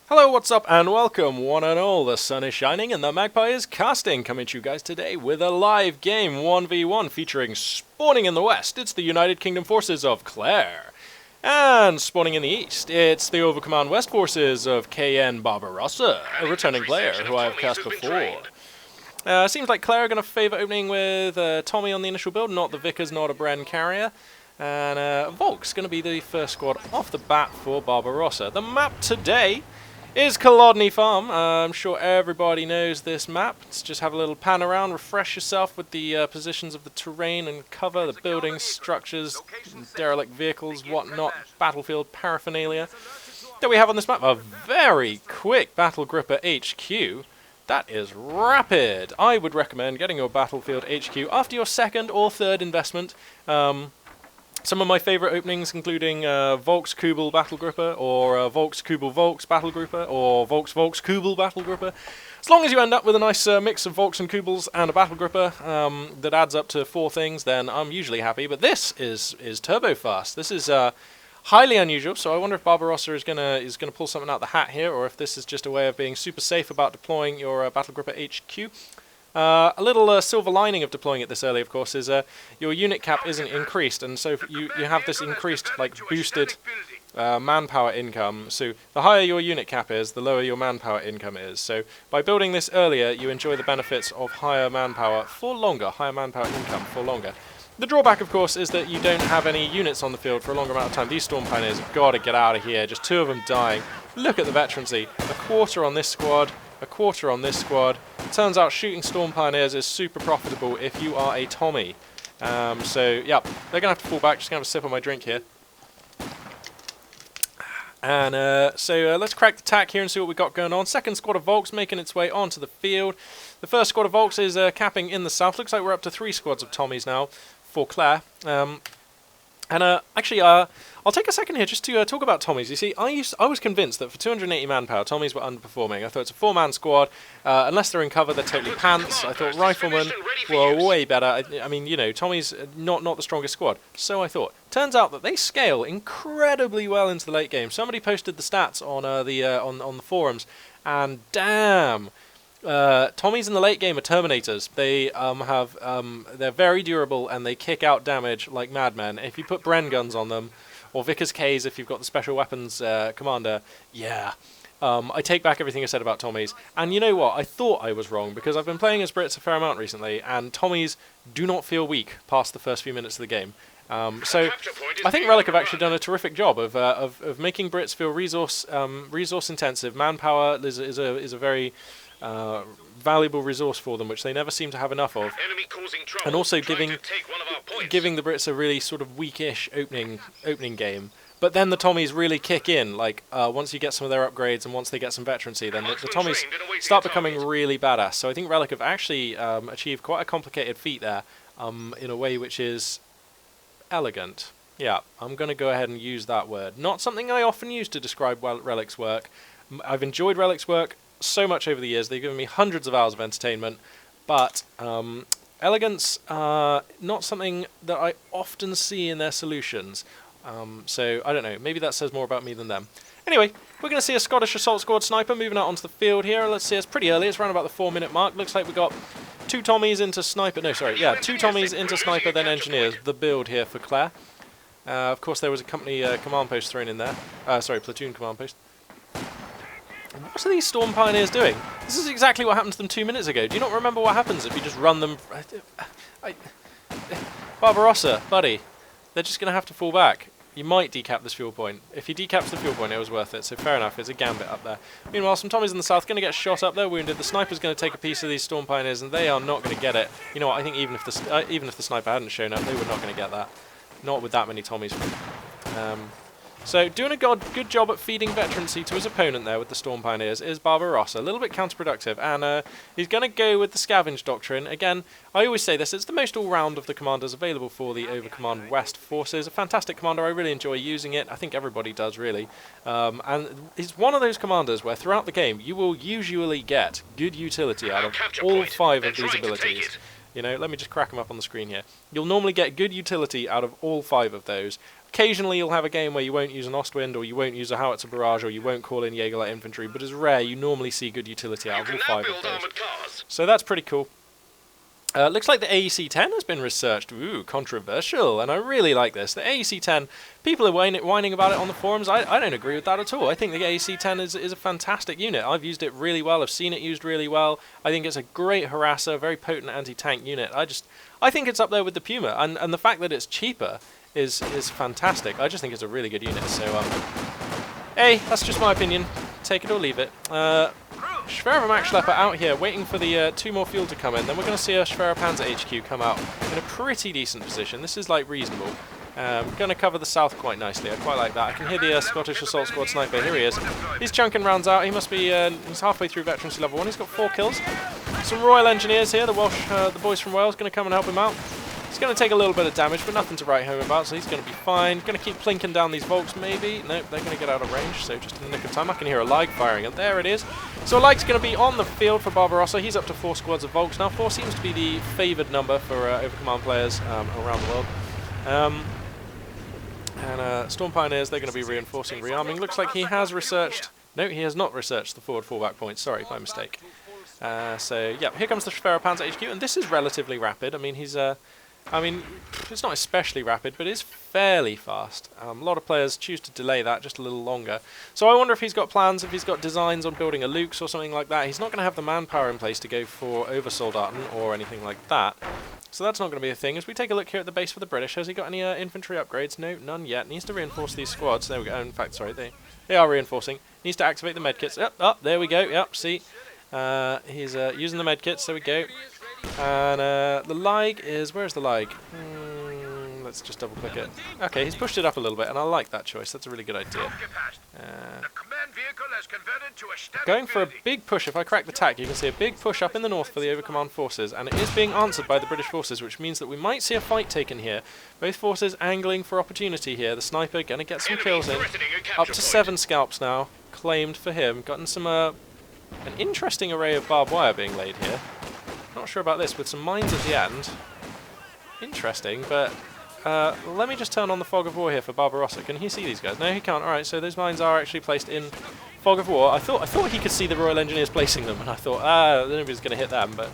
Hello, what's up, and welcome, one and all. The sun is shining and the magpie is casting, coming to you guys today with a live game 1v1 featuring spawning in the west. It's the United Kingdom forces of Claire. And spawning in the east, it's the Overcommand West forces of KN Barbarossa, a returning player who I have cast before. Seems like Claire are going to favour opening with Tommy on the initial build, not the Vickers, not a Bren carrier. And Volk's going to be the first squad off the bat for Barbarossa. The map today is Kholodny Ferma. I'm sure everybody knows this map. Let's just have a little pan around, refresh yourself with the positions of the terrain and cover, the buildings, structures, derelict vehicles, whatnot, battlefield paraphernalia that we have on this map. A very quick battle gripper HQ. That is rapid. I would recommend getting your battlefield HQ after your second or third investment. Some of my favourite openings including Volks Kubel Battle Gripper, or Volks Kubel Volks Battle Gripper, or Volks Volks Kubel Battle Gripper. As long as you end up with a nice mix of Volks and Kubels and a Battle Gripper that adds up to 4 things, then I'm usually happy. But this is turbo fast. This is highly unusual, so I wonder if Barbarossa is gonna pull something out the hat here, or if this is just a way of being super safe about deploying your Battle Gripper HQ. A little silver lining of deploying it this early, of course, is your unit cap isn't increased, and so you have this increased, like, boosted manpower income. So the higher your unit cap is, the lower your manpower income is. So by building this earlier, you enjoy the benefits of higher manpower for longer, higher manpower income for longer. The drawback, of course, is that you don't have any units on the field for a longer amount of time. These Storm Pioneers have got to get out of here. Just 2 of them dying. Look at the veterancy. A quarter on this squad. A quarter on this squad. Turns out shooting Storm Pioneers is super profitable if you are a Tommy. So, yeah, they're going to have to fall back. Just going to have a sip of my drink here. And so let's crack the tack here and see what we've got going on. Second squad of Volks making its way onto the field. The first squad of Volks is capping in the south. Looks like we're up to 3 squads of Tommies now for Claire. Actually, I'll take a second here just to talk about Tommies. You see, I was convinced that for 280 manpower, Tommies were underperforming. I thought it's a 4-man squad. Unless they're in cover, they're totally pants. I thought Riflemen were way better. I mean, you know, Tommies not the strongest squad. So I thought. Turns out that they scale incredibly well into the late game. Somebody posted the stats on the forums, and damn. Tommies in the late game are Terminators. They they're very durable and they kick out damage like madmen. If you put Bren guns on them, or Vickers K's if you've got the special weapons commander, yeah. I take back everything I said about Tommies. And you know what? I thought I was wrong because I've been playing as Brits a fair amount recently, and Tommies do not feel weak past the first few minutes of the game. So I think Relic have actually done a terrific job of making Brits feel resource intensive. Manpower is a very valuable resource for them, which they never seem to have enough of, and also giving the Brits a really sort of weakish opening game. But then the Tommies really kick in, like once you get some of their upgrades and once they get some veterancy, then the Tommies start becoming really badass. So I think Relic have actually achieved quite a complicated feat there, in a way which is elegant. Yeah, I'm going to go ahead and use that word. Not something I often use to describe Relic's work. I've enjoyed Relic's work so much over the years. They've given me hundreds of hours of entertainment, but elegance, not something that I often see in their solutions. So I don't know, maybe that says more about me than them. Anyway, we're going to see a Scottish Assault Squad sniper moving out onto the field here. Let's see, it's pretty early, it's around about the 4-minute mark. Looks like we've got 2 Tommies into sniper, 2 Tommies into sniper, then engineers, the build here for Claire. Of course there was a company command post thrown in there, platoon command post. What are these Storm Pioneers doing? This is exactly what happened to them 2 minutes ago. Do you not remember what happens if you just run them? Barbarossa, buddy, they're just going to have to fall back. You might decap this fuel point. If he decaps the fuel point, it was worth it, so fair enough, it's a gambit up there. Meanwhile, some Tommies in the south going to get shot up, they're wounded. The sniper's going to take a piece of these Storm Pioneers, and they are not going to get it. You know what, I think even if the sniper hadn't shown up, they were not going to get that. Not with that many Tommies. So doing a good job at feeding veterancy to his opponent there with the Storm Pioneers is Barbarossa. A little bit counterproductive, and he's going to go with the Scavenge Doctrine. Again, I always say this, it's the most all-round of the commanders available for the Overcommand West forces. A fantastic commander, I really enjoy using it. I think everybody does, really. And he's one of those commanders where throughout the game you will usually get good utility out of all 5 of these abilities. You know, let me just crack them up on the screen here. You'll normally get good utility out of all 5 of those. Occasionally you'll have a game where you won't use an Ostwind, or you won't use a Howitzer Barrage, or you won't call in Jaeger-Light Infantry, but it's rare. You normally see good utility out of all 5 of those. So that's pretty cool. Looks like the AEC-10 has been researched. Ooh, controversial, and I really like this. The AEC-10, people are whining about it on the forums. I don't agree with that at all. I think the AEC-10 is a fantastic unit. I've used it really well. I've seen it used really well. I think it's a great harasser, very potent anti-tank unit. I think it's up there with the Puma, and the fact that it's cheaper is fantastic. I just think it's a really good unit. So, hey, that's just my opinion. Take it or leave it. Schwerer Max Schlepper out here waiting for the 2 more fuel to come in. Then we're going to see a Schwerer Panzer HQ come out in a pretty decent position. This is like reasonable. Going to cover the south quite nicely. I quite like that. I can hear the Scottish Assault Squad sniper. Here he is. He's chunking rounds out. He must be he's halfway through veterancy level 1. He's got 4 kills. Some Royal Engineers here. The boys from Wales going to come and help him out. He's going to take a little bit of damage, but nothing to write home about, so he's going to be fine. Going to keep plinking down these Volks, maybe. Nope, they're going to get out of range, so just in the nick of time. I can hear a Lig firing, and there it is. So a Lig's going to be on the field for Barbarossa. He's up to 4 squads of Volks now. 4 seems to be the favoured number for Overcommand players around the world. Storm Pioneers, they're going to be reinforcing, rearming. Looks like he has researched... No, he has not researched the forward fallback point. Sorry, my mistake. So, yeah, here comes the Schwerer Panzer HQ, and this is relatively rapid. I mean, it's not especially rapid, but it's fairly fast. A lot of players choose to delay that just a little longer. So I wonder if he's got plans, if he's got designs on building a Lukes or something like that. He's not going to have the manpower in place to go for Oversoldaten or anything like that. So that's not going to be a thing. As we take a look here at the base for the British, has he got any infantry upgrades? No, none yet. Needs to reinforce these squads. There we go. In fact, sorry, they are reinforcing. Needs to activate the medkits. Yep, there we go. Yep, see. He's using the medkits. There we go. And the Lig is... Where's the Lig? Let's just double click it. Okay, he's pushed it up a little bit, and I like that choice. That's a really good idea. Going for a big push. If I crack the tack, you can see a big push up in the north for the Overcommand forces, and it is being answered by the British forces, which means that we might see a fight taken here. Both forces angling for opportunity here. The sniper going to get some kills in. Up to 7 scalps now, claimed for him. Gotten some an interesting array of barbed wire being laid here. Not sure about this, with some mines at the end. Interesting, but let me just turn on the Fog of War here for Barbarossa. Can he see these guys? No, he can't. Alright, so those mines are actually placed in Fog of War. I thought he could see the Royal Engineers placing them, and I thought, nobody's going to hit them, but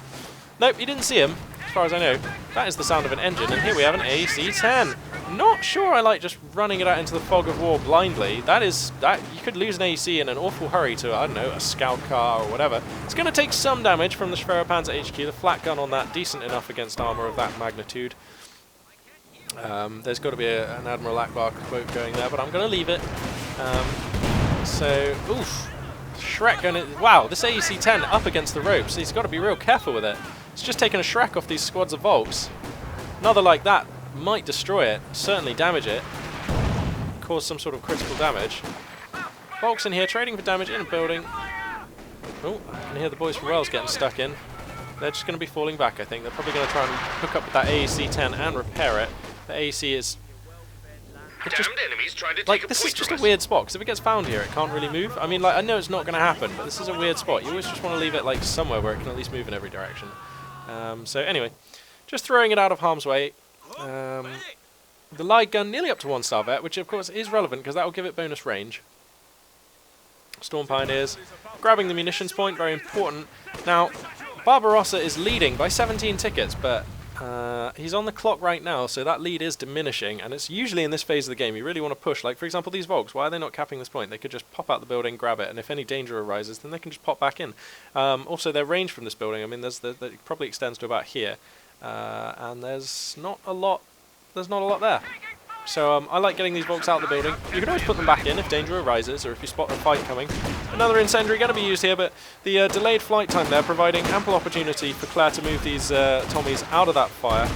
nope, he didn't see them, as far as I know. That is the sound of an engine, and here we have an AEC-10. Not sure I like just running it out into the Fog of War blindly. That you could lose an AEC in an awful hurry to, I don't know, a scout car or whatever. It's going to take some damage from the Schwerer Panzer HQ. The flat gun on that, decent enough against armour of that magnitude. There's got to be an Admiral Akbar quote going there, but I'm going to leave it. Oof. Shrek going to... Wow, this AEC-10 up against the ropes. He's got to be real careful with it. It's just taking a Shrek off these squads of Volks. Another like that might destroy it, certainly damage it, cause some sort of critical damage. Volks in here, trading for damage in a building. Oh, I can hear the boys from Wales getting stuck in. They're just going to be falling back, I think. They're probably going to try and hook up with that AEC-10 and repair it. The AEC is... this is just a weird spot, because if it gets found here, it can't really move. I mean, like, I know it's not going to happen, but this is a weird spot. You always just want to leave it, like, somewhere where it can at least move in every direction. So, anyway, just throwing it out of harm's way. The Light Gun nearly up to 1-star vet, which of course is relevant because that will give it bonus range. Storm Pioneers grabbing the munitions point, very important. Now, Barbarossa is leading by 17 tickets, but he's on the clock right now, so that lead is diminishing, and it's usually in this phase of the game you really want to push. Like, for example, these Volks, why are they not capping this point? They could just pop out the building, grab it, and if any danger arises, then they can just pop back in. Also, their range from this building, I mean, it probably extends to about here. And there's not a lot there. So I like getting these Volks out of the building. You can always put them back in if danger arises, or if you spot a fight coming. Another incendiary going to be used here, but the delayed flight time there, providing ample opportunity for Claire to move these Tommies out of that fire.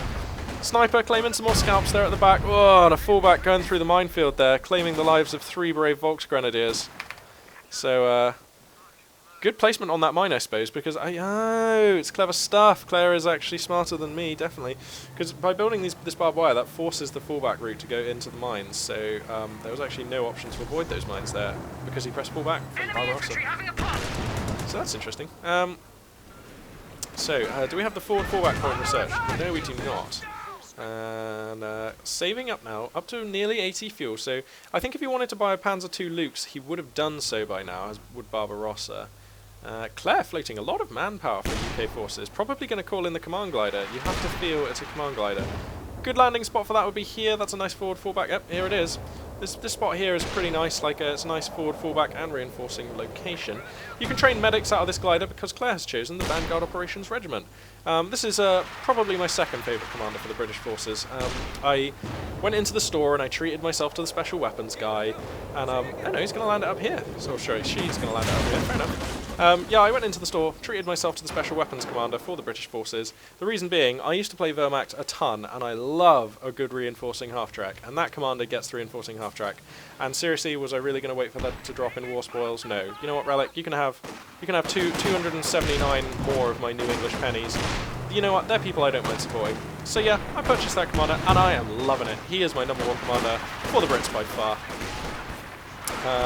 Sniper claiming some more scalps there at the back. Oh, and a fullback going through the minefield there, claiming the lives of 3 brave Volks Grenadiers. So, good placement on that mine, I suppose, because it's clever stuff. Claire is actually smarter than me, definitely, because by building this barbed wire, that forces the fallback route to go into the mines. So there was actually no option to avoid those mines there because he pressed fallback from Barbarossa. So that's interesting. Do we have the forward fallback point research? No, we do not. And saving up now, up to nearly 80 fuel. So I think if he wanted to buy a Panzer II Lukes, he would have done so by now, as would Barbarossa. Claire floating a lot of manpower for UK forces. Probably going to call in the command glider. You have to feel it's a command glider. Good landing spot for that would be here. That's a nice forward fallback. Yep, here it is. This spot here is pretty nice. Like it's a nice forward fallback and reinforcing location. You can train medics out of this glider because Claire has chosen the Vanguard Operations Regiment. This is probably my second favourite commander for the British forces. I went into the store and I treated myself to the special weapons guy, and I know he's going to land it up here. So sure, she's going to land it up here. Fair enough. Yeah, I went into the store, treated myself to the special weapons commander for the British forces. The reason being, I used to play Wehrmacht a ton, and I love a good reinforcing half-track, and that commander gets the reinforcing half-track. And seriously, was I really going to wait for that to drop in war spoils? No. You know what, Relic? You can have 279 more of my New English pennies. You know what? They're people I don't mind supporting. So yeah, I purchased that commander, and I am loving it. He is my #1 commander for the Brits by far.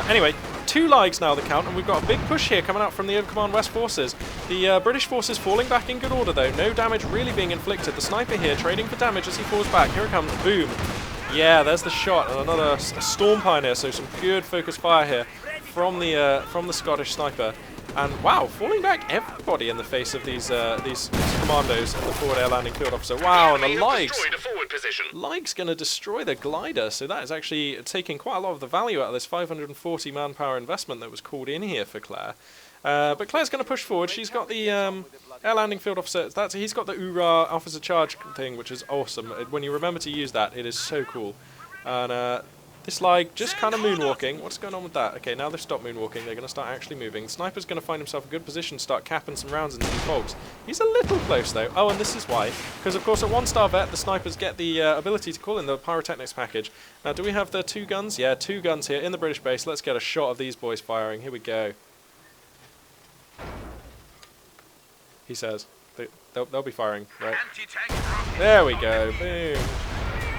Anyway, 2 lives now that count, and we've got a big push here coming out from the Overcommand West forces. The British forces falling back in good order though, no damage really being inflicted. The sniper here trading for damage as he falls back. Here it comes, boom. Yeah, there's the shot, and another Storm Pioneer, so some good focus fire here from the Scottish sniper. And wow, falling back everybody in the face of these commandos and the forward air landing field officer. Wow, and the Lig's going to destroy the glider, so that is actually taking quite a lot of the value out of this 540 manpower investment that was called in here for Claire. But Claire's going to push forward. She's got the air landing field officer. He's got the URA officer charge thing, which is awesome. When you remember to use that, it is so cool. And this Lig just kind of moonwalking. What's going on with that? Okay, now they've stopped moonwalking. They're going to start actually moving. The sniper's going to find himself a good position to start capping some rounds into these folks. He's a little close though. Oh, and this is why. Because of course at 1-star vet, the snipers get the ability to call in the pyrotechnics package. Now, do we have the 2 guns? Yeah, 2 guns here in the British base. Let's get a shot of these boys firing. Here we go. He says. They'll be firing, right? There we go. Boom.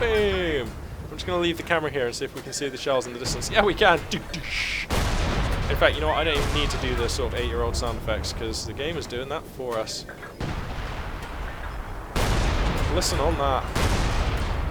Boom. I'm just going to leave the camera here and see if we can see the shells in the distance. Yeah, we can. In fact, you know what? I don't even need to do the sort of 8-year-old sound effects because the game is doing that for us. Listen on that.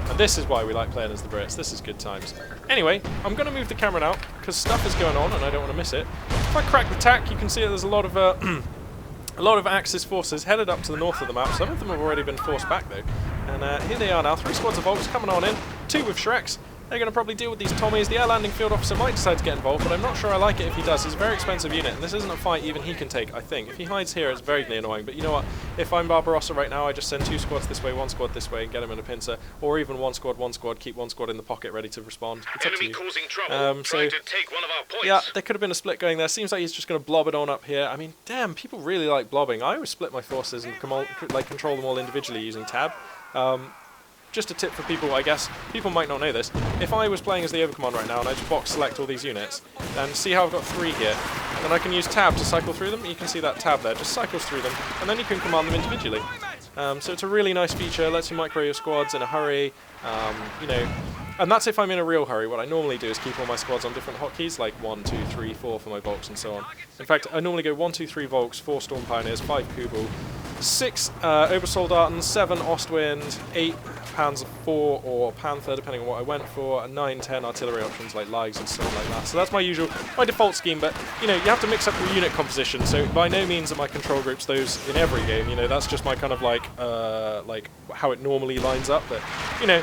And this is why we like playing as the Brits. This is good times. Anyway, I'm going to move the camera now because stuff is going on and I don't want to miss it. If I crack the tack, you can see there's a lot of Axis forces headed up to the north of the map. Some of them have already been forced back though. And here they are now, 3 squads of Volks coming on in, 2 with Shreks. They're going to probably deal with these Tommies. The air landing field officer might decide to get involved, but I'm not sure I like it if he does. He's a very expensive unit, and this isn't a fight even he can take, I think. If he hides here, it's very annoying, but you know what? If I'm Barbarossa right now, I just send 2 squads this way, 1 squad this way, and get him in a pincer, or even 1 squad, keep 1 squad in the pocket ready to respond. It's up to you. Causing trouble, trying to take one of our points. Yeah, there could have been a split going there. Seems like he's just going to blob it on up here. I mean, damn, people really like blobbing. I always split my forces and control them all individually using tab. Just a tip for people, I guess, people might not know this. If I was playing as the Overcommand right now and I just box select all these units, and see how I've got 3 here, and I can use tab to cycle through them. You can see that tab there, just cycles through them, and then you can command them individually. So it's a really nice feature, lets you micro your squads in a hurry, you know, and that's if I'm in a real hurry. What I normally do is keep all my squads on different hotkeys, like 1, 2, 3, 4 for my Volks and so on. In fact, I normally go 1, 2, 3 Volks, 4 Storm Pioneers, 5 Kubel, 6 Obersoldaten, 7 Ostwind, 8 Panzer IV or Panther, depending on what I went for, and 9, 10 artillery options like Ligs and stuff like that. So that's my default scheme, but you know, you have to mix up your unit composition, so by no means are my control groups those in every game, you know, that's just my kind of like how it normally lines up, but you know,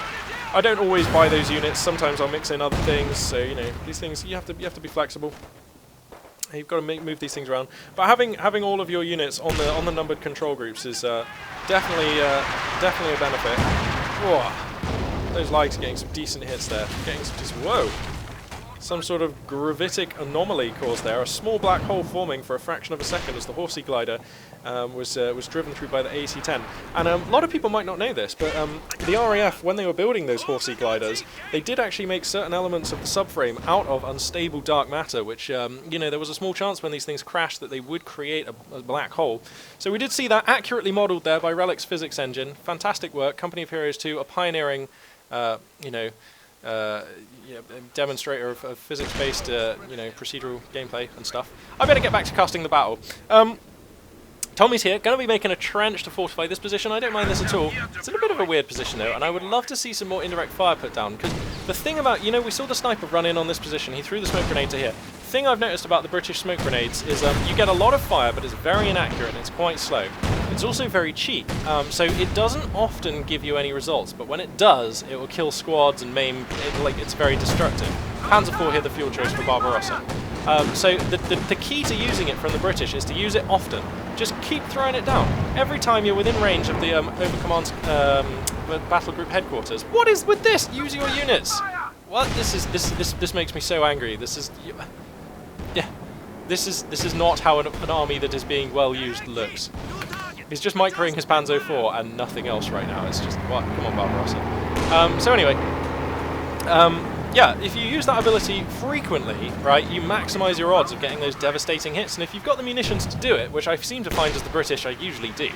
I don't always buy those units, sometimes I'll mix in other things, so you know, these things, you have to be flexible. You've got to move these things around, but having all of your units on the numbered control groups is definitely a benefit. Whoa, those Ligs are getting some decent hits there. Getting some decent. Whoa, some sort of gravitic anomaly caused there. A small black hole forming for a fraction of a second as the Horsey glider was driven through by the AC-10. And a lot of people might not know this, but the RAF, when they were building those Horsey gliders, they did actually make certain elements of the subframe out of unstable dark matter, which, you know, there was a small chance when these things crashed that they would create a black hole. So we did see that accurately modelled there by Relic's physics engine. Fantastic work. Company of Heroes 2, a pioneering, you know, demonstrator of physics-based, you know, procedural gameplay and stuff. I better get back to casting the battle. Tommy's here, going to be making a trench to fortify this position. I don't mind this at all. It's in a bit of a weird position though, and I would love to see some more indirect fire put down, because the thing about, you know, we saw the sniper run in on this position. He threw the smoke grenade to here. The thing I've noticed about the British smoke grenades is you get a lot of fire, but it's very inaccurate and it's quite slow. It's also very cheap, so it doesn't often give you any results, but when it does, it will kill squads and maim, it's very destructive. Panzer IV here, the fuel choice for Barbarossa. So the key to using it from the British is to use it often. Just keep throwing it down. Every time you're within range of the Overcommand's battle group headquarters. What is with this? Use your units! What? This makes me so angry. This is not how an army that is being well used looks. He's just microing his Panzer IV and nothing else right now. It's just, what? Come on, Barbarossa. So anyway, yeah, if you use that ability frequently, right, you maximise your odds of getting those devastating hits, and if you've got the munitions to do it, which I seem to find as the British I usually do,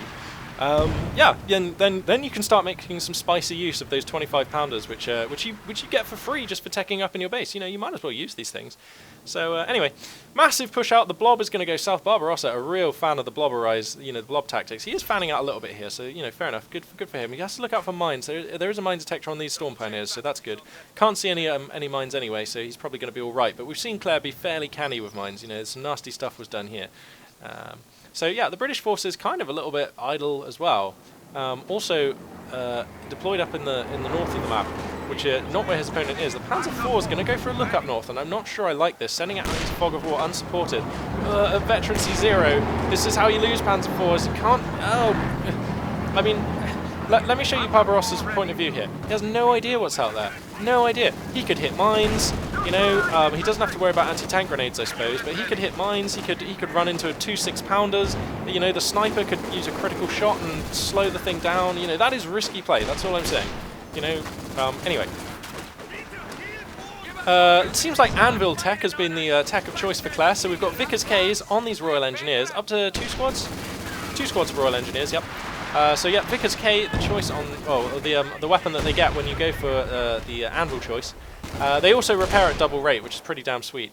yeah, then you can start making some spicy use of those 25-pounders, which you get for free just for teching up in your base. You know, you might as well use these things. So anyway, massive push out. The blob is going to go south. Barbarossa, a real fan of the blobberize, you know, the blob tactics. He is fanning out a little bit here, so you know, fair enough. Good for him. He has to look out for mines. There is a mines detector on these storm pioneers, so that's good. Can't see any mines anyway, so he's probably going to be all right. But we've seen Claire be fairly canny with mines. You know, some nasty stuff was done here. So yeah, the British forces kind of a little bit idle as well. Also deployed up in the north of the map, which not where his opponent is. The Panzer IV is going to go for a look up north, and I'm not sure I like this. Sending out into fog of war unsupported. A veterancy 0. This is how you lose Panzer IVs. You can't. Oh, I mean, let me show you Barbarossa's point of view here. He has no idea what's out there. No idea. He could hit mines. You know, he doesn't have to worry about anti-tank grenades, I suppose, but he could hit mines. He could run into 2 6-pounders. You know, the sniper could use a critical shot and slow the thing down. You know, that is risky play. That's all I'm saying. You know, anyway. It seems like Anvil Tech has been the tech of choice for Claire, so we've got Vickers K's on these Royal Engineers, up to 2 squads? 2 squads of Royal Engineers, yep. So yeah, Vickers K, the choice on, the weapon that they get when you go for the Anvil choice. They also repair at double rate, which is pretty damn sweet.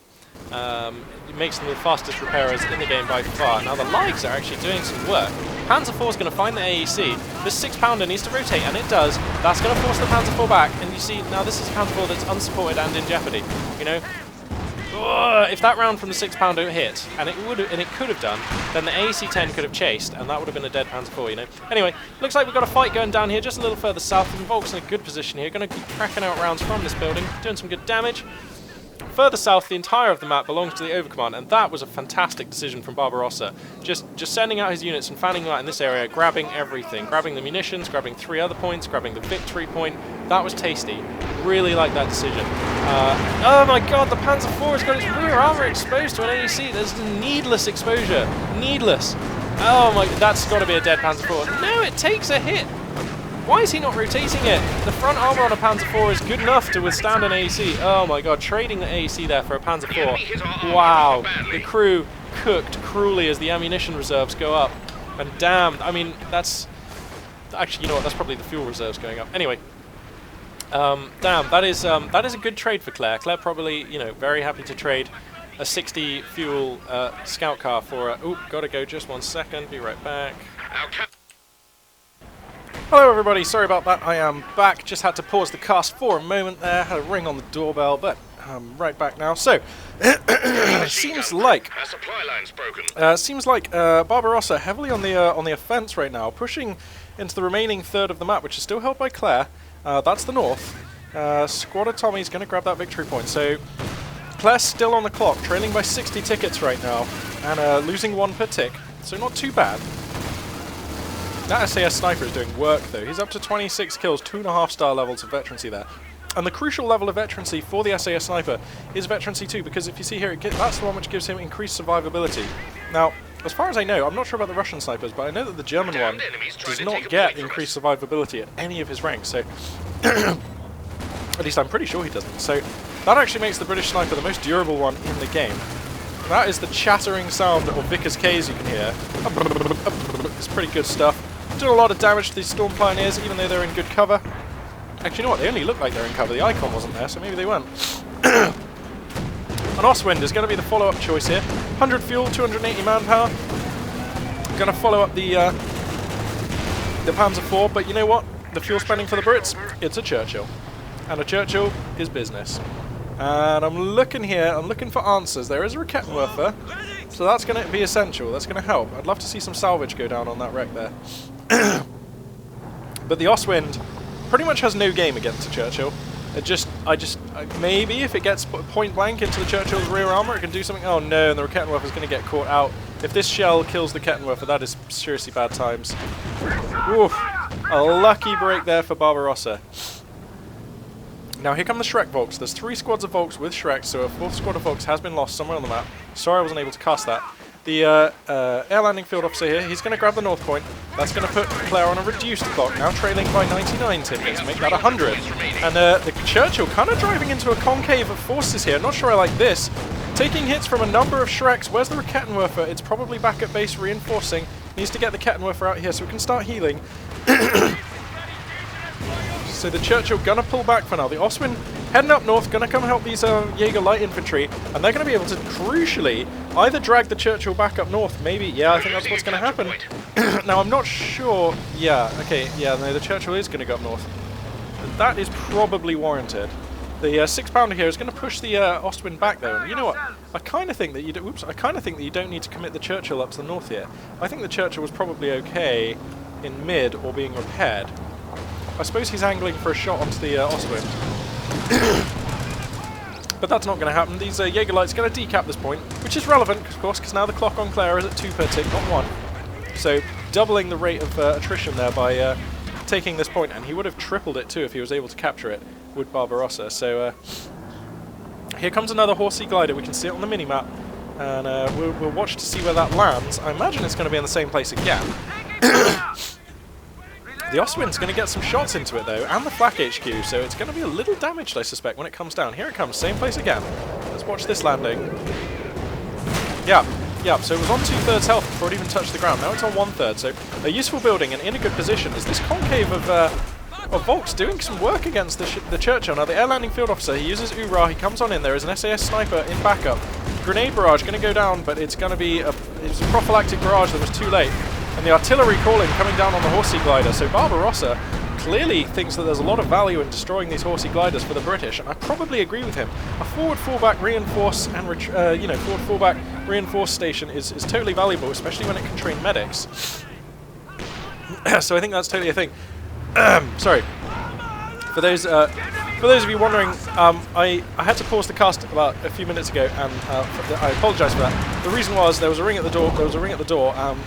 It makes them the fastest repairers in the game by far. Now the Lights are actually doing some work. Panzer IV is going to find the AEC. This 6-pounder needs to rotate, and it does. That's going to force the Panzer IV back, and you see, now this is a Panzer IV that's unsupported and in jeopardy. You know, if that round from the 6-pounder hit, and it could have done, then the AEC-10 could have chased, and that would have been a dead Panzer IV, you know. Anyway, looks like we've got a fight going down here, just a little further south, and Volk's in a good position here, going to keep cracking out rounds from this building, doing some good damage. Further south, the entire of the map belongs to the Overcommand, and that was a fantastic decision from Barbarossa. Just sending out his units and fanning them out in this area, grabbing everything. Grabbing the munitions, grabbing 3 other points, grabbing the victory point. That was tasty. Really like that decision. Oh my god, the Panzer IV has got its rear armour exposed to an AEC. There's needless exposure. Needless. Oh my, that's got to be a dead Panzer IV. No, it takes a hit. Why is he not rotating it? The front armour on a Panzer IV is good enough to withstand an AEC. Oh my god, trading the AEC there for a Panzer IV. Wow, the crew cooked cruelly as the ammunition reserves go up. And damn, I mean, that's... Actually, you know what, that's probably the fuel reserves going up. Anyway, damn, that is a good trade for Claire. Claire probably, you know, very happy to trade a 60 fuel scout car for a... Oh, gotta go just 1 second, be right back. Hello everybody, sorry about that, I am back. Just had to pause the cast for a moment there, had a ring on the doorbell, but I'm right back now. So, seems like Barbarossa heavily on the offense right now, pushing into the remaining third of the map, which is still held by Claire. That's the north. Squad of Tommy's going to grab that victory point. So, Claire's still on the clock, trailing by 60 tickets right now, and losing 1 per tick, so not too bad. That SAS sniper is doing work though. He's up to 26 kills, 2.5 star levels of veterancy there. And the crucial level of veterancy for the SAS sniper is veterancy 2, because if you see here, that's the one which gives him increased survivability. Now, as far as I know, I'm not sure about the Russian snipers, but I know that the German one does not get increased survivability at any of his ranks, so at least I'm pretty sure he doesn't. So that actually makes the British sniper the most durable one in the game. That is the chattering sound of Vickers K's you can hear. It's pretty good stuff. Doing a lot of damage to these Storm Pioneers, even though they're in good cover. Actually, you know what? They only look like they're in cover. The icon wasn't there, so maybe they weren't. An Ostwind is going to be the follow-up choice here. 100 fuel, 280 manpower. Gonna follow up the Panzer IV, but you know what? The fuel spending for the Brits, it's a Churchill. And a Churchill is business. And I'm looking here, I'm looking for answers. There is a Rakettenwerfer, so that's going to be essential. That's going to help. I'd love to see some salvage go down on that wreck there. But the Ostwind pretty much has no game against a Churchill. Maybe if it gets point blank into the Churchill's rear armor, it can do something. Oh no, and the Rakettenwerfer's going to get caught out. If this shell kills the Kettenwerfer, that is seriously bad times. Oof. A lucky break there for Barbarossa. Now here come the Shrek Volks. There's 3 squads of Volks with Shreks, so a 4th squad of Volks has been lost somewhere on the map. Sorry I wasn't able to cast that. The air landing field officer here, he's going to grab the north point. That's going to put Claire on a reduced clock, now trailing by 99 tickets, make that 100. And the Churchill kind of driving into a concave of forces here. Not sure I like this. Taking hits from a number of Shreks. Where's the Rakettenwerfer? It's probably back at base reinforcing. Needs to get the Kettenwerfer out here so we can start healing. So the Churchill gonna pull back for now. The Ostwind heading up north, gonna come help these Jaeger light infantry, and they're gonna be able to crucially either drag the Churchill back up north, maybe. Yeah, I think that's what's gonna happen. Now I'm not sure. Yeah, okay, yeah, no, the Churchill is gonna go up north. But that is probably warranted. The 6-pounder here is going to push the Ostwind back though. And you know what? I kind of think that you don't need to commit the Churchill up to the north here. I think the Churchill was probably okay in mid or being repaired. I suppose he's angling for a shot onto the Ostwind. But that's not going to happen. These Jaeger lights are going to decap this point, which is relevant, of course, because now the clock on Claire is at 2 per tick, not 1. So doubling the rate of attrition there by taking this point, and he would have tripled it too if he was able to capture it with Barbarossa. So here comes another horsey glider. We can see it on the mini-map, and we'll watch to see where that lands. I imagine it's going to be in the same place again. The Ostwind's going to get some shots into it though, and the flak HQ, so it's going to be a little damaged, I suspect, when it comes down. Here it comes, same place again. Let's watch this landing. Yeah, so it was on 2/3 health before it even touched the ground. Now it's on 1/3, so a useful building and in a good position. Is this concave of Volks doing some work against the Churchill? Now the air landing field officer, he uses Ura, he comes on in, there is an SAS sniper in backup. Grenade barrage going to go down, but it's going to be it was a prophylactic barrage that was too late. And the artillery calling coming down on the horsey glider. So Barbarossa clearly thinks that there's a lot of value in destroying these horsey gliders for the British, and I probably agree with him. A forward fallback reinforce and forward fallback reinforce station is totally valuable, especially when it can train medics. So I think that's totally a thing. Sorry. For those of you wondering, I had to pause the cast about a few minutes ago, and I apologise for that. The reason was there was a ring at the door.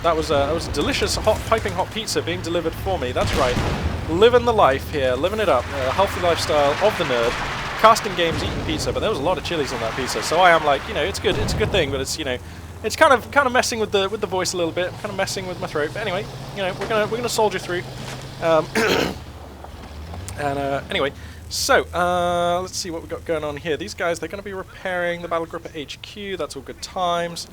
That was a delicious, piping hot pizza being delivered for me. That's right, living the life here, living it up, healthy lifestyle of the nerd, casting games, eating pizza. But there was a lot of chilies on that pizza, so I am like, it's good. It's a good thing, but it's it's kind of messing with the voice a little bit, kind of messing with my throat. But anyway, we're gonna soldier through. Anyway. So, let's see what we've got going on here. These guys, they're going to be repairing the battle group at HQ. That's all good times.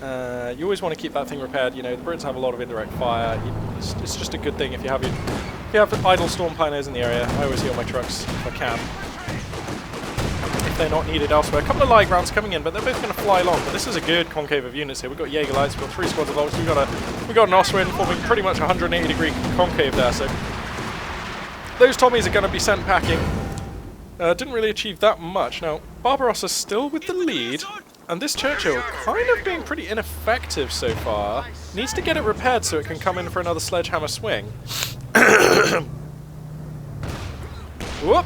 You always want to keep that thing repaired. The Brits have a lot of indirect fire. It's just a good thing if you have idle storm planners in the area. I always heal my trucks if I can, if they're not needed elsewhere. A couple of live rounds coming in, but they're both going to fly along. But this is a good concave of units here. We've got Jaeger lights. We've got 3 squads of Volks. We've got an Ostwind forming pretty much 180-degree concave there. So those Tommies are going to be sent packing. Didn't really achieve that much. Now, Barbarossa's still with the lead, and this Churchill kind of being pretty ineffective so far. Needs to get it repaired so it can come in for another sledgehammer swing. Whoop!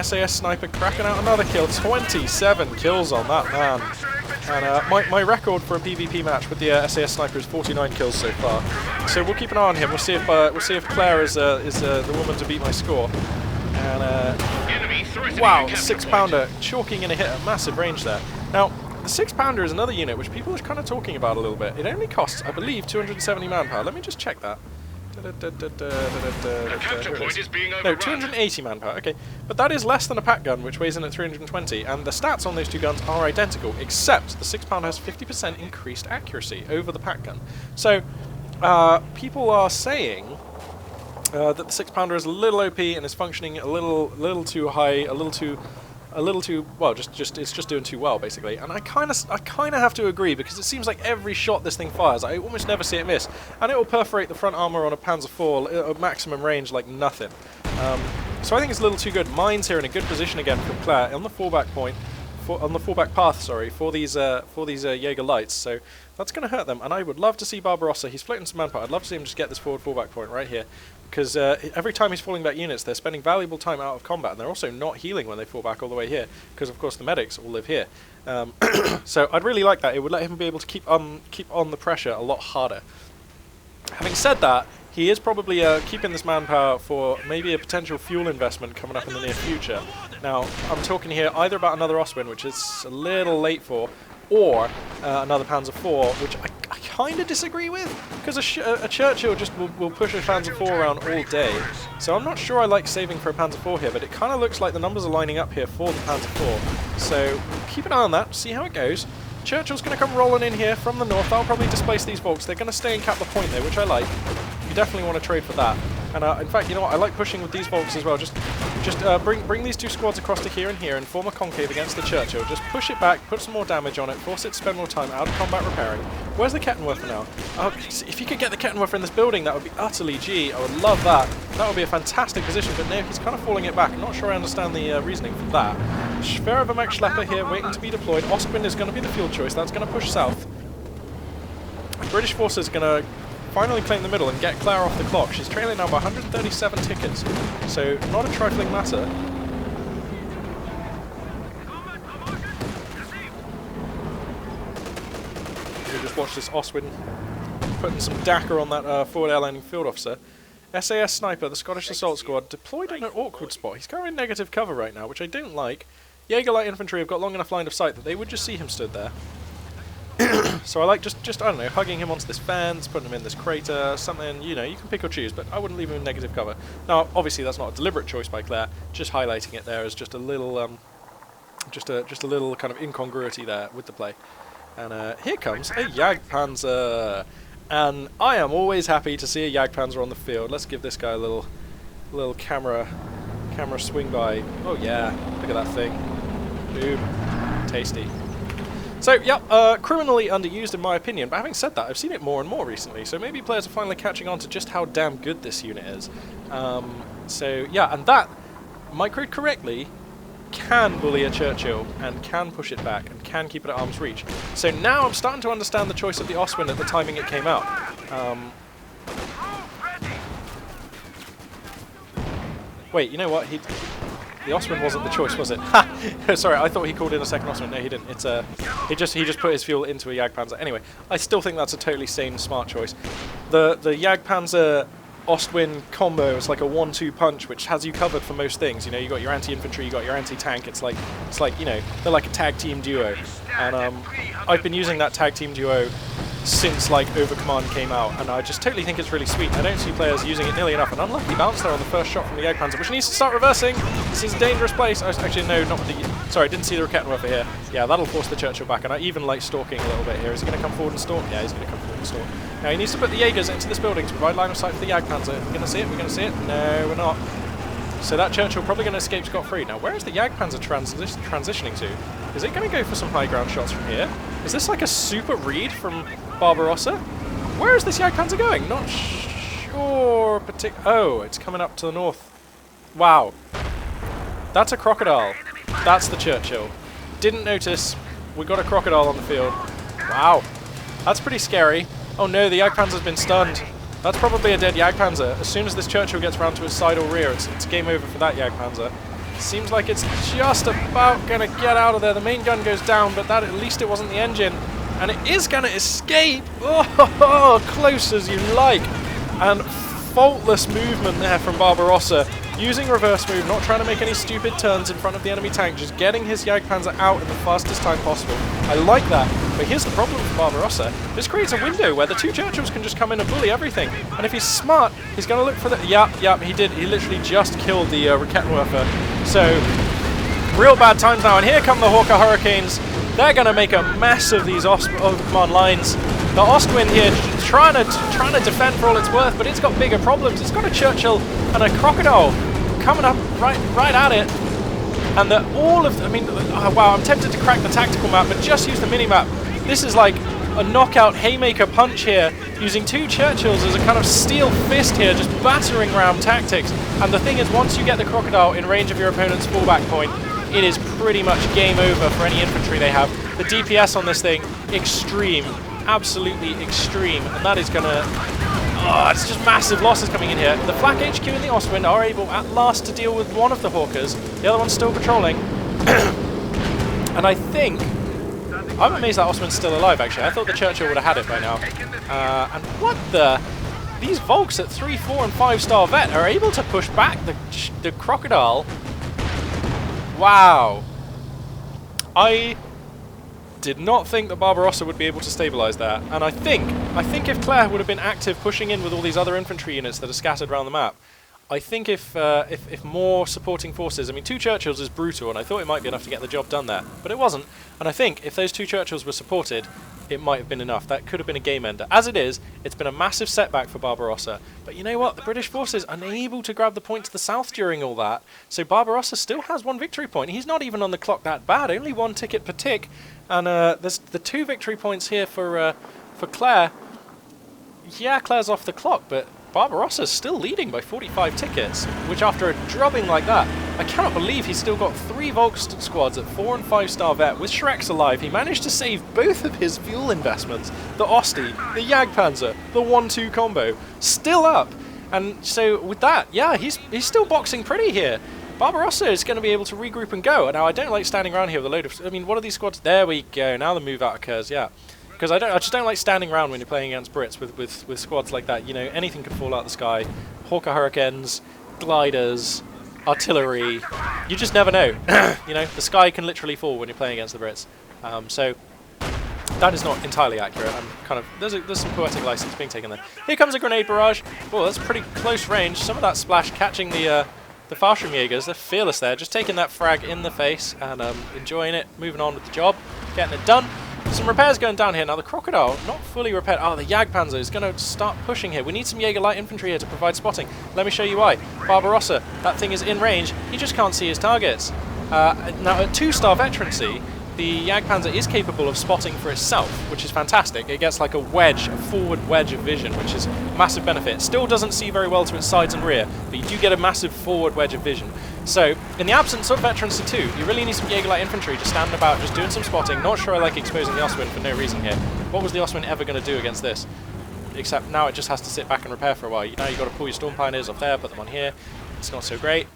SAS sniper cracking out another kill. 27 kills on that man. And my record for a PvP match with the SAS sniper is 49 kills so far. So we'll keep an eye on him. We'll see if Claire is the woman to beat my score. And wow, 6-pounder chalking in a hit at massive range there. Now the 6-pounder is another unit which people are kind of talking about a little bit. It only costs, I believe, 270 manpower. Let me just check that. No, 280 manpower, okay. But that is less than a pack gun, which weighs in at 320, and the stats on those two guns are identical, except the 6-pounder has 50% increased accuracy over the pack gun. So, people are saying that the 6-pounder is a little OP and is functioning a little too high, a little too a little too well. It's just doing too well, basically. And I kind of have to agree, because it seems like every shot this thing fires, I almost never see it miss, and it will perforate the front armor on a Panzer IV at maximum range like nothing. So I think it's a little too good. Mines here in a good position again from Claire on the fallback point. On the fallback path, sorry, for these Jaeger lights, so that's going to hurt them. And I would love to see Barbarossa. He's floating some manpower. I'd love to see him just get this forward fallback point right here, because every time he's falling back units, they're spending valuable time out of combat, and they're also not healing when they fall back all the way here, because of course the medics all live here. So I'd really like that. It would let him be able to keep on the pressure a lot harder. Having said that, he is probably keeping this manpower for maybe a potential fuel investment coming up in the near future. Now, I'm talking here either about another Ostwind, which is a little late for, or another Panzer IV, which I kind of disagree with, because a Churchill just will push a Panzer IV around all day. So I'm not sure I like saving for a Panzer IV here, but it kind of looks like the numbers are lining up here for the Panzer IV. So keep an eye on that, see how it goes. Churchill's going to come rolling in here from the north. I'll probably displace these Volks. They're going to stay and cap the point there, which I like. You definitely want to trade for that. And in fact, you know what? I like pushing with these Volks as well. Just bring these two squads across to here and form a concave against the Churchill. Just push it back, put some more damage on it, force it to spend more time out of combat repairing. Where's the Kettenwerfer now? If you could get the Kettenwerfer in this building, that would be utterly G. I would love that. That would be a fantastic position, but no, he's kind of falling it back. I'm not sure I understand the reasoning for that. Schwerovermacht Schlepper here, waiting to be deployed. Ostwind is going to be the fuel choice. That's going to push south. British forces are going to finally claim the middle and get Claire off the clock. She's trailing now by 137 tickets, so not a trifling matter. We just watch this Ostwind putting some Dakar on that forward air landing field officer. SAS Sniper, the Scottish Assault Squad, deployed in an awkward spot. He's currently in negative cover right now, which I don't like. Jaeger Light Infantry have got long enough line of sight that they would just see him stood there. So I like just I don't know, hugging him onto this fence, putting him in this crater, something, you know, you can pick or choose, but I wouldn't leave him in negative cover. Now, obviously that's not a deliberate choice by Claire, just highlighting it there as just a little just a little kind of incongruity there with the play. And here comes a Jagdpanzer. And I am always happy to see a Jagdpanzer on the field. Let's give this guy a little camera swing by. Oh yeah, look at that thing. Boom. Tasty. So, yeah, criminally underused in my opinion, but having said that, I've seen it more and more recently, so maybe players are finally catching on to just how damn good this unit is. So, yeah, and that, microed correctly, can bully a Churchill, and can push it back, and can keep it at arm's reach. So now I'm starting to understand the choice of the Ostwind at the timing it came out. Wait, you know what? The Ostwind wasn't the choice, was it? Ha! Sorry, I thought he called in a second Ostwind. No, he didn't. It's he just put his fuel into a Jagdpanzer. Anyway, I still think that's a totally sane, smart choice. The Jagdpanzer Ostwind combo is like a 1-2 punch, which has you covered for most things. You know, you got your anti-infantry, you got your anti-tank. It's like you know, they're like a tag team duo. And I've been using that tag team duo since like Overcommand came out, and I just totally think it's really sweet. I don't see players using it nearly enough. An unlucky bounce there on the first shot from the Jagdpanzer, which needs to start reversing. This is a dangerous place. Actually, no, not with the... Sorry, I didn't see the Kettenwerfer here. Yeah, that'll force the Churchill back, and I even like stalking a little bit here. Is he going to come forward and stalk? Yeah, he's going to come forward and stalk. Now he needs to put the Jaegers into this building to provide line of sight for the Jagdpanzer. We're going to see it? We're going to see it? No, we're not. So that Churchill probably going to escape scot-free. Now, where is the Jagdpanzer transitioning to? Is it going to go for some high ground shots from here? Is this like a super read from Barbarossa? Where is this Jagdpanzer going? Not sure. Oh, it's coming up to the north. Wow. That's a crocodile. That's the Churchill. Didn't notice. We got a crocodile on the field. Wow. That's pretty scary. Oh no, the Jagdpanzer's been stunned. That's probably a dead Jagdpanzer. As soon as this Churchill gets round to his side or rear, it's game over for that Jagdpanzer. Seems like it's just about going to get out of there. The main gun goes down, but that at least it wasn't the engine. And it is going to escape. Oh, close as you like. And faultless movement there from Barbarossa. Using reverse move, not trying to make any stupid turns in front of the enemy tank, just getting his Jagdpanzer out in the fastest time possible. I like that, but here's the problem for Barbarossa. This creates a window where the two Churchills can just come in and bully everything. And if he's smart, he's going to look for the... Yep, he did. He literally just killed the Kettenwerfer. So, real bad times now. And here come the Hawker Hurricanes. They're going to make a mess of these command lines. The Ostwind here trying to defend for all it's worth, but it's got bigger problems. It's got a Churchill and a Crocodile coming up right at it. and that all of, I mean, oh, wow, I'm tempted to crack the tactical map, but just use the mini-map. This is like a knockout haymaker punch here, using 2 Churchills as a kind of steel fist here, just battering ram tactics. And the thing is, once you get the Crocodile in range of your opponent's fallback point, it is pretty much game over for any infantry they have. The DPS on this thing, extreme, absolutely extreme, and that is gonna, oh, it's just massive losses coming in here. The Flak HQ and the Ostwind are able at last to deal with one of the Hawkers, the other one's still patrolling. And I think, I'm amazed that Ostwind's still alive actually. I thought the Churchill would have had it by now. And what the, these Volks at 3, 4 and 5 star vet are able to push back the Crocodile. Wow. I did not think that Barbarossa would be able to stabilize that, and I think if Claire would have been active pushing in with all these other infantry units that are scattered around the map, I think if more supporting forces, I mean 2 Churchills is brutal, and I thought it might be enough to get the job done there, but it wasn't, and I think if those 2 Churchills were supported, it might have been enough. That could have been a game ender. As it is, it's been a massive setback for Barbarossa, but you know what, the British forces unable to grab the point to the south during all that, so Barbarossa still has 1 victory point. He's not even on the clock that bad, only 1 ticket per tick. And there's the 2 victory points here for Claire. Yeah, Claire's off the clock, but Barbarossa's still leading by 45 tickets, which after a drubbing like that, I cannot believe he's still got 3 Volk squads at 4 and 5 star vet with Shrek's alive. He managed to save both of his fuel investments, the Osti, the Jagdpanzer, the 1-2 combo, still up. And so with that, yeah, he's still boxing pretty here. Barbarossa is going to be able to regroup and go. Now, I don't like standing around here with a load of... I mean, what are these squads? There we go. Now the move out occurs, yeah. Because I just don't like standing around when you're playing against Brits with squads like that. You know, anything could fall out of the sky. Hawker Hurricanes, gliders, artillery. You just never know. You know, the sky can literally fall when you're playing against the Brits. So that is not entirely accurate. I'm kind of... There's some poetic license being taken there. Here comes a grenade barrage. Oh, that's pretty close range. Some of that splash catching the Fallschirmjägers, they're fearless there, just taking that frag in the face and enjoying it, moving on with the job, getting it done. Some repairs going down here. Now the Crocodile, not fully repaired. Oh, the Jagdpanzer is going to start pushing here. We need some Jaeger light infantry here to provide spotting. Let me show you why. Barbarossa, that thing is in range. He just can't see his targets. Now at 2-star veterancy, the Jagdpanzer is capable of spotting for itself, which is fantastic. It gets like a wedge, a forward wedge of vision, which is a massive benefit. Still doesn't see very well to its sides and rear, but you do get a massive forward wedge of vision. So, in the absence of veterancy 2, you really need some Jaeger light infantry just standing about, just doing some spotting. Not sure I like exposing the Ostwind for no reason here. What was the Ostwind ever going to do against this? Except now it just has to sit back and repair for a while. Now you've got to pull your Storm Pioneers off there, put them on here. It's not so great.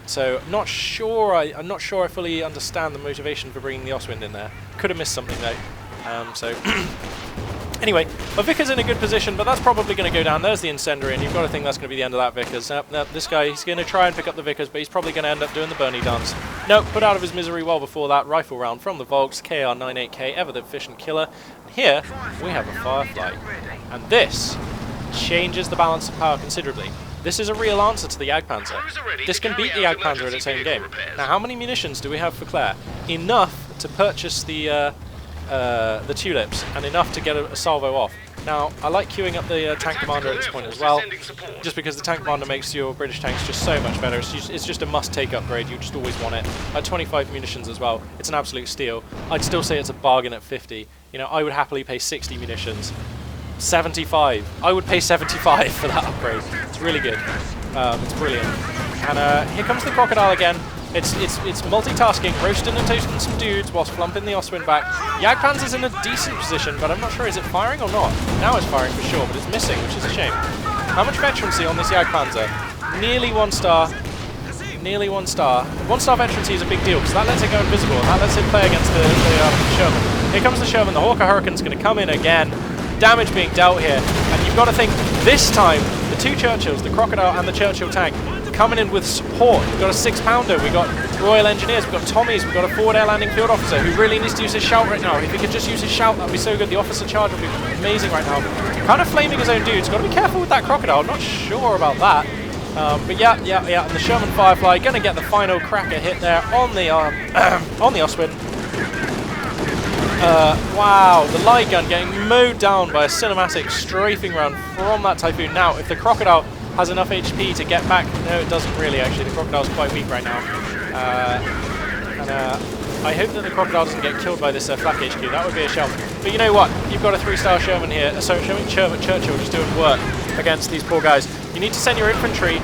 So I'm not sure I fully understand the motivation for bringing the Ostwind in there. Could have missed something though. So anyway, my Vickers in a good position, but that's probably going to go down. There's the Incendiary, and you've got to think that's going to be the end of that Vickers. This guy, he's going to try and pick up the Vickers, but he's probably going to end up doing the Bernie dance. No, put out of his misery well before that. Rifle round from the Volks, KR-98K, ever the efficient killer. And here we have a Firefly, and this changes the balance of power considerably. This is a real answer to the Jagdpanzer. This can beat the Jagdpanzer in its own game. Now, how many munitions do we have for Claire? Enough to purchase the tulips, and enough to get a salvo off. Now, I like queuing up the tank commander at this point as well, just because the tank commander makes your British tanks just so much better. It's just a must-take upgrade. You just always want it. At 25 munitions as well, it's an absolute steal. I'd still say it's a bargain at 50. You know, I would happily pay 60 munitions. 75. I would pay 75 for that upgrade. It's really good. It's brilliant. And here comes the Crocodile again. It's multitasking, roasting and toasting some dudes whilst flumping the Ostwind back. Jagdpanzer's in a decent position, but I'm not sure, is it firing or not? Now it's firing for sure, but it's missing, which is a shame. How much veterancy on this Jagdpanzer? Nearly 1 star. Nearly 1 star. 1 star veterancy is a big deal, because that lets it go invisible, and that lets it play against the Sherman. Here comes the Sherman. The Hawker Hurricane's going to come in again. Damage being dealt here, and you've got to think, this time, the 2 Churchills, the Crocodile and the Churchill tank, coming in with support. We've got a 6-pounder, we've got Royal Engineers, we've got Tommies, we've got a forward air landing field officer who really needs to use his shout right now. If he could just use his shout, that'd be so good. The officer charge would be amazing right now. Kind of flaming his own dudes. Got to be careful with that Crocodile. Not sure about that. But yeah. And the Sherman Firefly going to get the final cracker hit there on the Ostwind. Wow, the light gun getting mowed down by a cinematic strafing round from that Typhoon. Now, if the Crocodile has enough HP to get back, no, it doesn't really actually. The Crocodile's quite weak right now. I hope that the crocodile doesn't get killed by this flak HQ. That would be a shame. But you know what? You've got a 3-star Sherman here. Sorry, Churchill just doing work against these poor guys. You need to send your infantry.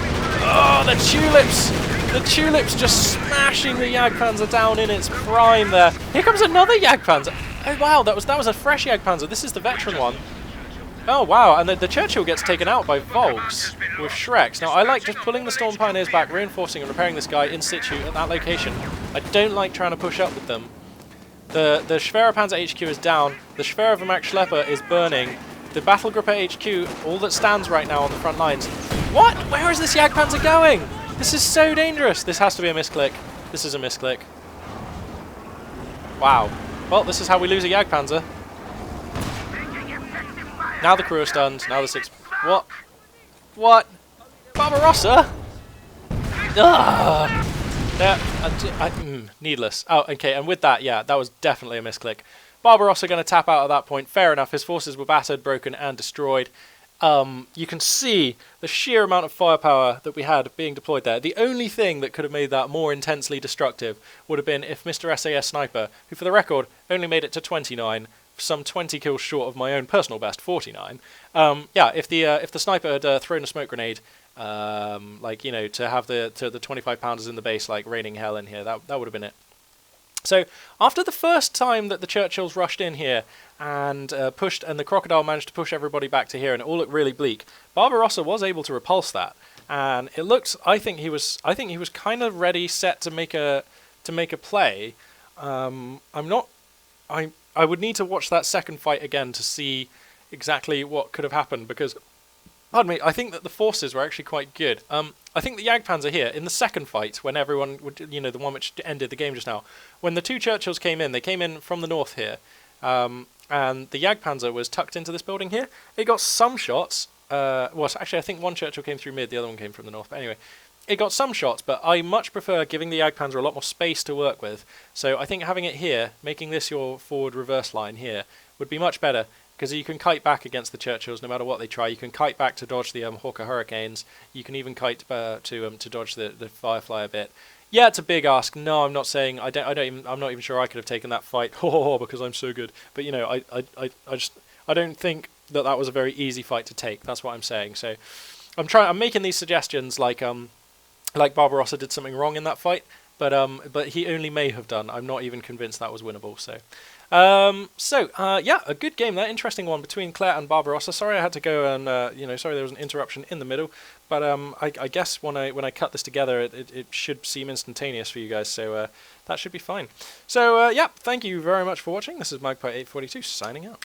Oh, the tulips! The tulips just smashing the Jagdpanzer down in its prime there. Here comes another Jagdpanzer. Oh wow, that was a fresh Jagdpanzer. This is the veteran one. Oh wow, and the Churchill gets taken out by Volks with Shreks. Now I like just pulling the Storm Pioneers back, reinforcing and repairing this guy in situ at that location. I don't like trying to push up with them. The Schwerer Panzer HQ is down, the Schwerer Wehrmacht Schlepper is burning, the Battlegrupper HQ, all that stands right now on the front lines. What? Where is this Jagdpanzer going? This is so dangerous. This has to be a misclick. This is a misclick. Wow. Well, this is how we lose a Jagdpanzer. Now the crew are stunned. Now the 6... What? What? Barbarossa? Ugh! Needless. Oh, okay, and with that, yeah, that was definitely a misclick. Barbarossa going to tap out at that point. Fair enough, his forces were battered, broken, and destroyed. You can see the sheer amount of firepower that we had being deployed there. The only thing that could have made that more intensely destructive would have been if Mr. SAS Sniper, who for the record only made it to 29, some 20 kills short of my own personal best, 49. Yeah, if the sniper had thrown a smoke grenade, like, you know, to have the 25 pounders in the base, like raining hell in here, that would have been it. So after the first time that the Churchills rushed in here and pushed, and the Crocodile managed to push everybody back to here, and it all looked really bleak, Barbarossa was able to repulse that, and it looked. I think he was kind of ready, set to make a play. I would need to watch that second fight again to see exactly what could have happened, because, pardon me, I think that the forces were actually quite good. I think the Jagdpanzer here, in the second fight, when everyone would, you know, the one which ended the game just now, when the two Churchills came in, they came in from the north here, and the Jagdpanzer was tucked into this building here. It got some shots. Well, actually, I think one Churchill came through mid, the other one came from the north, but anyway. It got some shots, but I much prefer giving the Jagdpanzer a lot more space to work with. So I think having it here, making this your forward reverse line here, would be much better, because you can kite back against the Churchills no matter what they try. You can kite back to dodge the Hawker Hurricanes. You can even kite to dodge the Firefly a bit. Yeah, it's a big ask. No, I'm not saying I'm not even sure I could have taken that fight. Because I'm so good. But you know, I don't think that was a very easy fight to take. That's what I'm saying. So I'm making these suggestions like Barbarossa did something wrong in that fight, but he only may have done. I'm not even convinced that was winnable. So. Yeah, a good game there, interesting one between Claire and Barbarossa. Sorry I had to go and, sorry there was an interruption in the middle, but I guess when I cut this together, it should seem instantaneous for you guys, so that should be fine. So, yeah, thank you very much for watching. This is Magpie842 signing out.